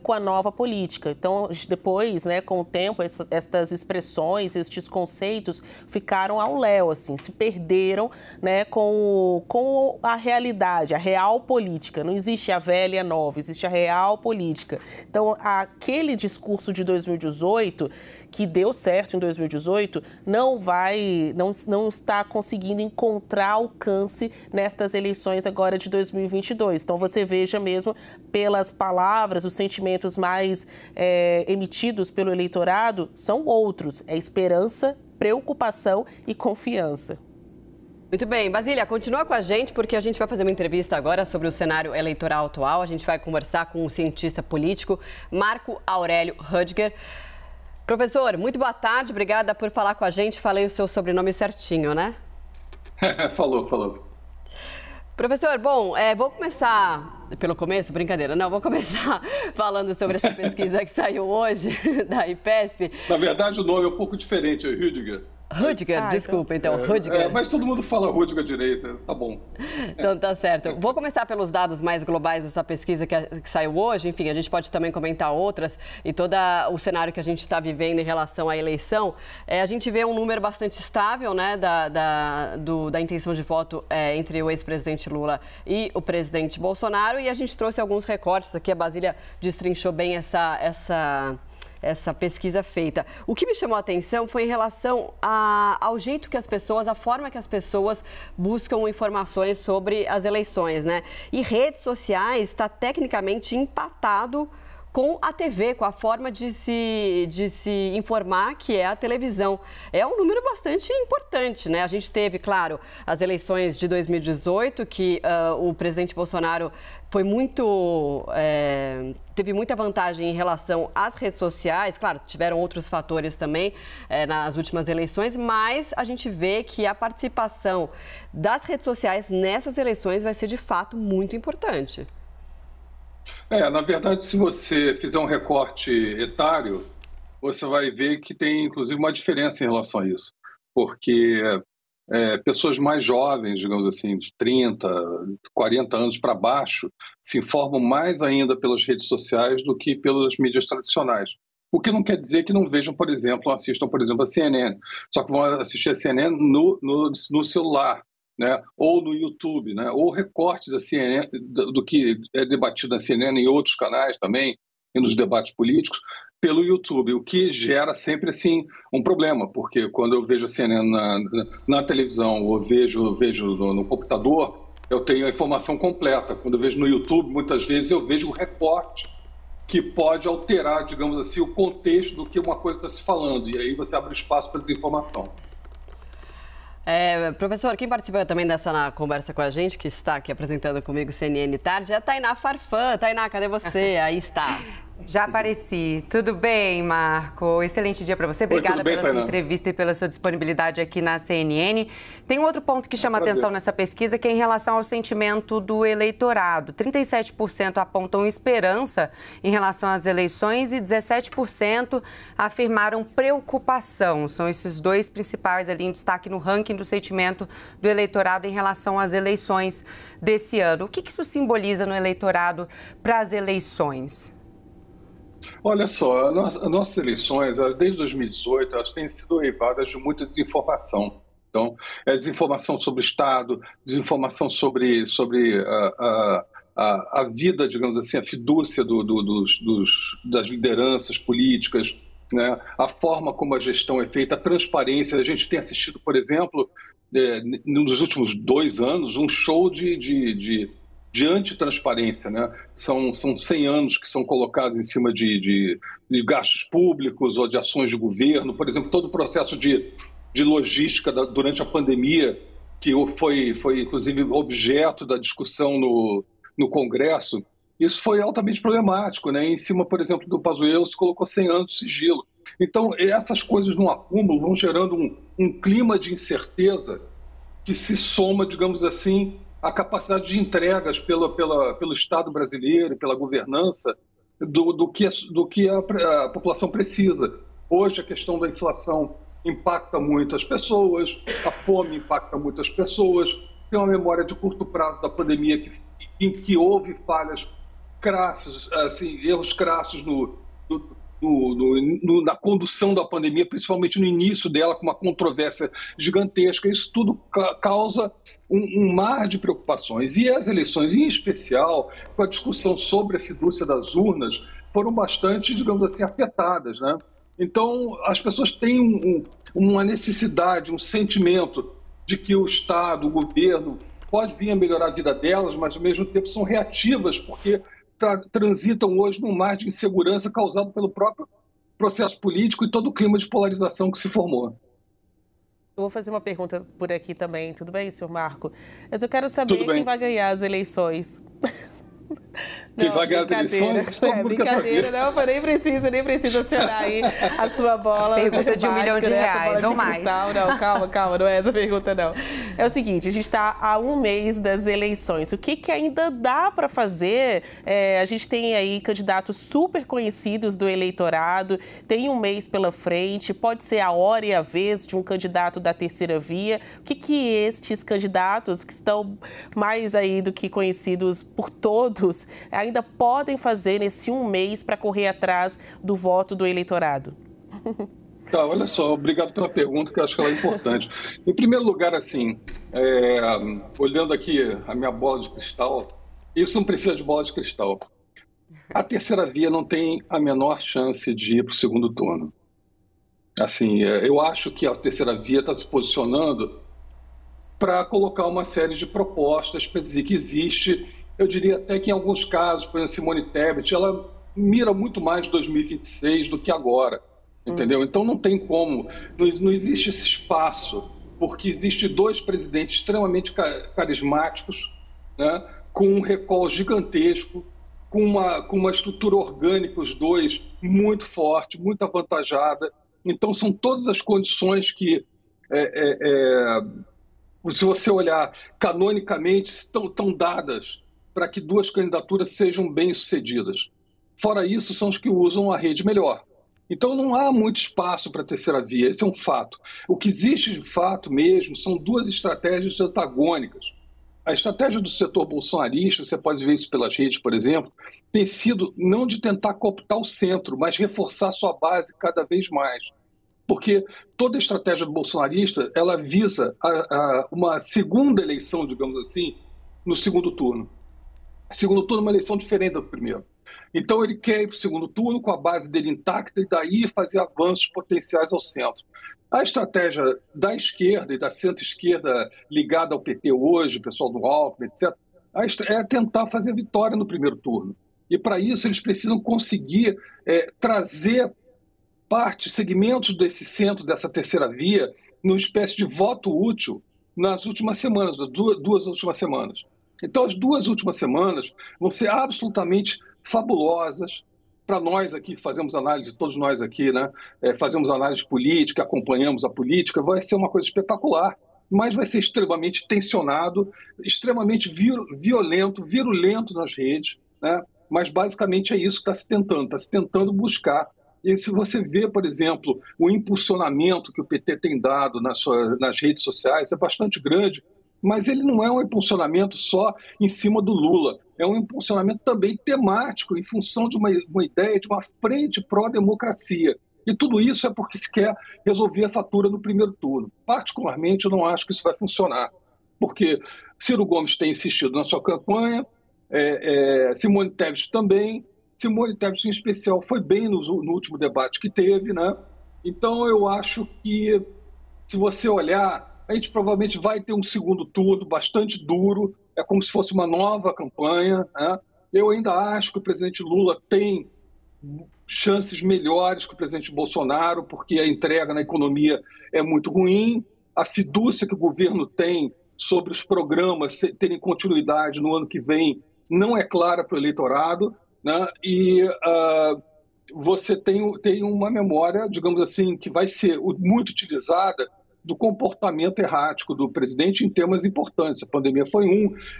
com a nova política. Então, depois, né, com o tempo, estas expressões, estes conceitos ficaram ao léu, assim, se perderam, né, com a realidade, a real política. Não existe a velha e a nova, existe a real política. Então, aquele discurso de 2018, que deu certo em 2018, não está conseguindo encontrar alcance nestas eleições agora de 2022. Então, você veja mesmo pelas palavras, os sentimentos mais emitidos pelo eleitorado são outros. É esperança, preocupação e confiança. Muito bem. Basília, continua com a gente, porque a gente vai fazer uma entrevista agora sobre o cenário eleitoral atual. A gente vai conversar com um cientista político, Marco Aurélio Rüdiger. Professor, muito boa tarde, obrigada por falar com a gente. Falei o seu sobrenome certinho, né? Falou. Professor, bom, vou começar pelo começo, brincadeira, não, vou começar falando sobre essa pesquisa que saiu hoje da IPESP. Na verdade, o nome é um pouco diferente, é Rüdiger. Rüdiger, desculpa, então, Rüdiger. Mas todo mundo fala Rüdiger direito, tá bom. Então tá certo. Vou começar pelos dados mais globais dessa pesquisa que saiu hoje. Enfim, a gente pode também comentar outras e todo o cenário que a gente está vivendo em relação à eleição. A gente vê um número bastante estável, né, da intenção de voto entre o ex-presidente Lula e o presidente Bolsonaro, e a gente trouxe alguns recortes aqui. A Basília destrinchou bem essa pesquisa feita. O que me chamou a atenção foi em relação ao jeito que as pessoas, a forma que as pessoas buscam informações sobre as eleições, né? E redes sociais está tecnicamente empatado com a TV, com a forma de se informar, que é a televisão. É um número bastante importante, né? A gente teve, claro, as eleições de 2018, que o presidente Bolsonaro teve muita vantagem em relação às redes sociais. Claro, tiveram outros fatores também nas últimas eleições, mas a gente vê que a participação das redes sociais nessas eleições vai ser, de fato, muito importante. Na verdade, se você fizer um recorte etário, você vai ver que tem, inclusive, uma diferença em relação a isso. Porque pessoas mais jovens, digamos assim, de 30, 40 anos para baixo, se informam mais ainda pelas redes sociais do que pelas mídias tradicionais. O que não quer dizer que não vejam, por exemplo, assistam, por exemplo, a CNN. Só que vão assistir a CNN no celular, né? Ou no YouTube, né? Ou recortes da CNN, do que é debatido na CNN em outros canais também, e nos debates políticos, pelo YouTube, o que gera sempre assim um problema, porque quando eu vejo a CNN na televisão ou vejo no computador, eu tenho a informação completa. Quando eu vejo no YouTube, muitas vezes eu vejo um recorte que pode alterar, digamos assim, o contexto do que uma coisa está se falando, e aí você abre espaço para desinformação. Professor, quem participou também dessa conversa com a gente, que está aqui apresentando comigo CNN Tarde, é a Tainá Farfan. Tainá, cadê você? Aí está. Já apareci. Tudo bem, Marco? Excelente dia para você. Obrigada pela sua entrevista e pela sua disponibilidade aqui na CNN. Tem um outro ponto que chama atenção nessa pesquisa, que é em relação ao sentimento do eleitorado. 37% apontam esperança em relação às eleições e 17% afirmaram preocupação. São esses dois principais ali em destaque no ranking do sentimento do eleitorado em relação às eleições desse ano. O que isso simboliza no eleitorado para as eleições? Olha só, as nossas eleições, desde 2018, elas têm sido eivadas de muita desinformação. Então, desinformação sobre o Estado, desinformação sobre a vida, digamos assim, a fidúcia das lideranças políticas, né? A forma como a gestão é feita, a transparência. A gente tem assistido, por exemplo, nos últimos 2 anos, um show de antitransparência, né? São 100 anos que são colocados em cima de gastos públicos ou de ações de governo. Por exemplo, todo o processo de logística durante a pandemia, que foi inclusive objeto da discussão no Congresso, isso foi altamente problemático, né? Em cima, por exemplo, do Pazuello se colocou 100 anos de sigilo. Então, essas coisas no acúmulo vão gerando um clima de incerteza que se soma, digamos assim, a capacidade de entregas pelo Estado brasileiro, pela governança, do que a população precisa. Hoje, a questão da inflação impacta muito as pessoas, a fome impacta muito as pessoas, tem uma memória de curto prazo da pandemia em que houve falhas crassos, assim, erros crassos na condução da pandemia, principalmente no início dela, com uma controvérsia gigantesca. Isso tudo causa um mar de preocupações. E as eleições, em especial, com a discussão sobre a fidúcia das urnas, foram bastante, digamos assim, afetadas, né? Então, as pessoas têm uma necessidade, um sentimento de que o Estado, o governo, pode vir a melhorar a vida delas, mas, ao mesmo tempo, são reativas, porque transitam hoje num mar de insegurança causado pelo próprio processo político e todo o clima de polarização que se formou. Eu vou fazer uma pergunta por aqui também, tudo bem, senhor Marco? Mas eu quero saber quem vai ganhar as eleições. Quem vai ganhar as eleições? Brincadeira, não, nem precisa acionar aí a sua bola. Pergunta de R$1 milhão ou mais. Não, calma, não é essa pergunta, não. É o seguinte, a gente está há um mês das eleições. O que ainda dá para fazer? A gente tem aí candidatos super conhecidos do eleitorado, tem um mês pela frente, pode ser a hora e a vez de um candidato da terceira via. O que estes candidatos, que estão mais aí do que conhecidos por todos, ainda podem fazer nesse um mês para correr atrás do voto do eleitorado? Tá, olha só, obrigado pela pergunta, que eu acho que ela é importante. Em primeiro lugar, assim, olhando aqui a minha bola de cristal, isso não precisa de bola de cristal. A terceira via não tem a menor chance de ir para o segundo turno. Assim, eu acho que a terceira via está se posicionando para colocar uma série de propostas para dizer que existe. Eu diria até que em alguns casos, por exemplo, Simone Tebet, ela mira muito mais 2026 do que agora, entendeu? Então não tem como, não existe esse espaço, porque existe dois presidentes extremamente carismáticos, né, com um recall gigantesco, com uma estrutura orgânica, os dois, muito forte, muito avantajada. Então são todas as condições que, se você olhar canonicamente, estão dadas para que duas candidaturas sejam bem-sucedidas. Fora isso, são os que usam a rede melhor. Então não há muito espaço para a terceira via, esse é um fato. O que existe de fato mesmo são duas estratégias antagônicas. A estratégia do setor bolsonarista, você pode ver isso pelas redes, por exemplo, tem sido não de tentar cooptar o centro, mas reforçar sua base cada vez mais. Porque toda a estratégia do bolsonarista, ela visa uma segunda eleição, digamos assim, no segundo turno. O segundo turno é uma eleição diferente do primeiro. Então ele quer ir para o segundo turno com a base dele intacta e daí fazer avanços potenciais ao centro. A estratégia da esquerda e da centro-esquerda ligada ao PT hoje, o pessoal do Alckmin, etc., é tentar fazer vitória no primeiro turno. E para isso eles precisam conseguir trazer segmentos desse centro, dessa terceira via, numa espécie de voto útil nas últimas semanas, duas últimas semanas. Então, as duas últimas semanas vão ser absolutamente fabulosas para nós aqui que fazemos análise, todos nós aqui, né, fazemos análise política, acompanhamos a política, vai ser uma coisa espetacular, mas vai ser extremamente tensionado, extremamente virulento nas redes, né, mas basicamente é isso que está se tentando buscar. E se você vê, por exemplo, o impulsionamento que o PT tem dado nas redes sociais, é bastante grande, mas ele não é um impulsionamento só em cima do Lula, é um impulsionamento também temático, em função de uma ideia de uma frente pró-democracia. E tudo isso é porque se quer resolver a fatura no primeiro turno. Particularmente, eu não acho que isso vai funcionar, porque Ciro Gomes tem insistido na sua campanha, Simone Tebet também. Simone Tebet, em especial, foi bem no último debate que teve, né? Então, eu acho que, se você olhar, a gente provavelmente vai ter um segundo turno bastante duro, é como se fosse uma nova campanha, né? Eu ainda acho que o presidente Lula tem chances melhores que o presidente Bolsonaro, porque a entrega na economia é muito ruim, a fidúcia que o governo tem sobre os programas terem continuidade no ano que vem não é clara para o eleitorado, né? E você tem uma memória, digamos assim, que vai ser muito utilizada do comportamento errático do presidente em temas importantes. A pandemia foi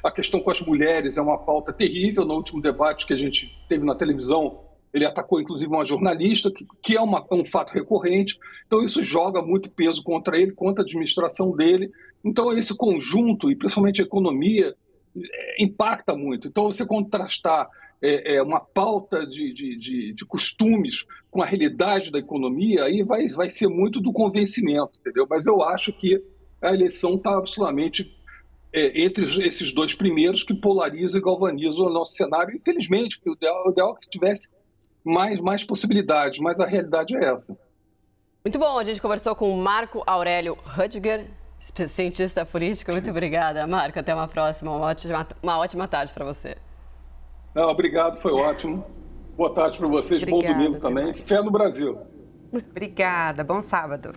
a questão com as mulheres é uma pauta terrível. No último debate que a gente teve na televisão, ele atacou inclusive uma jornalista, que é um fato recorrente. Então isso joga muito peso contra ele, contra a administração dele. Então esse conjunto, e principalmente a economia, impacta muito. Então você contrastar uma pauta de costumes com a realidade da economia, aí vai ser muito do convencimento, entendeu? Mas eu acho que a eleição está absolutamente entre esses dois primeiros, que polarizam e galvanizam o nosso cenário. Infelizmente, o ideal é que tivesse mais possibilidades, mas a realidade é essa. Muito bom, a gente conversou com o Marco Aurélio Rüdiger, cientista político. Muito obrigada, Marco. Até uma próxima. Uma ótima tarde para você. Não, obrigado, foi ótimo. Boa tarde para vocês, bom domingo também. Fé no Brasil. Obrigada, bom sábado.